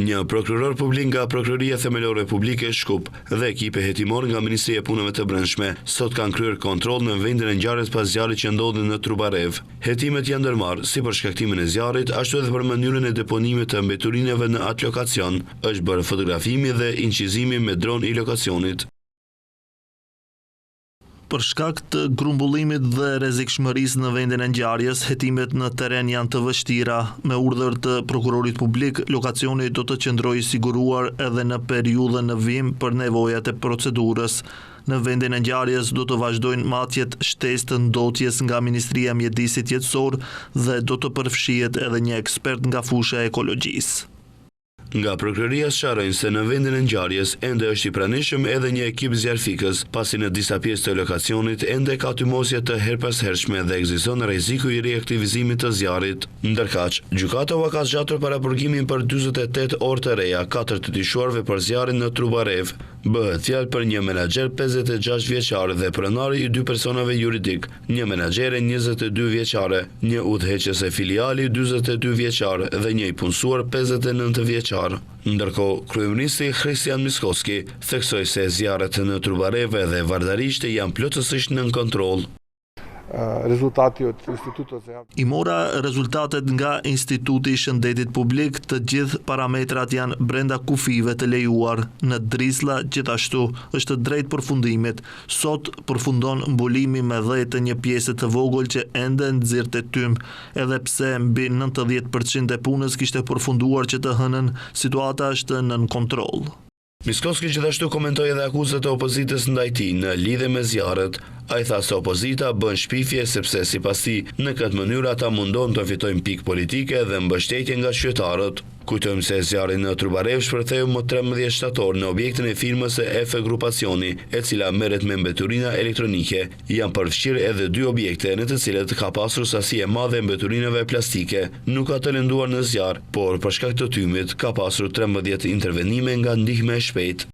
Një prokuror publik nga Prokuroria Themelore Publike Shkup dhe ekipe hetimor nga Ministria e Punëve të Brendshme sot kanë kryer kontroll në vendin e ngjarjes pas zjarrit që ndodhi në Trubarev. Hetimet janë ndërmarrë si për shkaktimin e zjarrit, ashtu edhe për mënyrën e deponimit të mbeturinave në atë lokacion. Është bërë fotografimi dhe incizimi me dron i lokacionit. Për shkak të grumbullimit dhe rrezikshmërisë në vendin e ngjarjes, hetimet në terren janë të vështira. Me urdhër të prokurorit publik, lokacioni do të qëndrojë i siguruar edhe në periudhën në vim për nevojat e procedurës. Në vendin e ngjarjes do të vazhdojnë matjet shtesë të ndotjes nga Ministria e Mjedisit Jetësor dhe do të përfshihet edhe një ekspert nga fusha e ekologjisë. Nga prokuroria sqarojnë se në vendin e ngjarjes ende është i pranishëm edhe një ekip zjarfikës, pasi në disa pjesë të lokacionit ende ka tymosje të herpashershme dhe ekziston rreziku i riaktivizimit të zjarrit. Ndërkaq, gjykata u ka zgjatur parapërkimin për 48 orë të reja 4 të dyshuarve për zjarrin në Trubarev. Bëhet fjalë për një menaxher 56 vjeçar dhe pronari i 2 personave juridik, një menaxhere 22 vjeçare, një udhëheqëse filiali 42 vjeçar dhe një i punësuar 59 vjeçar. Ndërkohë, kryeministri Christian Miskovski theksoi se zjarret në Trubarev dhe vardarisht janë plotësisht nën kontroll. I mora rezultatet nga Instituti i Shëndetit Publik, të gjithë parametrat janë brenda kufive të lejuar. Në Drislla gjithashtu është drejt përfundimit. Sot përfundon mbulimi me 10 të një pjesë të vogël që ende nxirrte tym, edhe pse mbi 90% e punës kishte përfunduar që të hënën, situata është nën kontroll. Miskovski gjithashtu komentoi edhe akuzat e opozitës ndaj tij në lidhje me zjarret. Ai tha se opozita bën shpifje sepse sipas tij në këtë mënyrë ata mundon të fitojnë pikë politike dhe mbështetje nga qytetarët. Kujtojmë se zjarri në Trubarev shpërtheu më 13 shtator në objektin e firmës e Efe Grupacioni, e cila merret me mbeturina elektronike. Janë përfshirë edhe 2 objekte në të cilat ka pasur sasi e madhe mbeturinave plastike. Nuk ka të lënduar në zjarr, por për shkak të tymit ka pasur 13 intervenime nga ndihmë e shpejtë.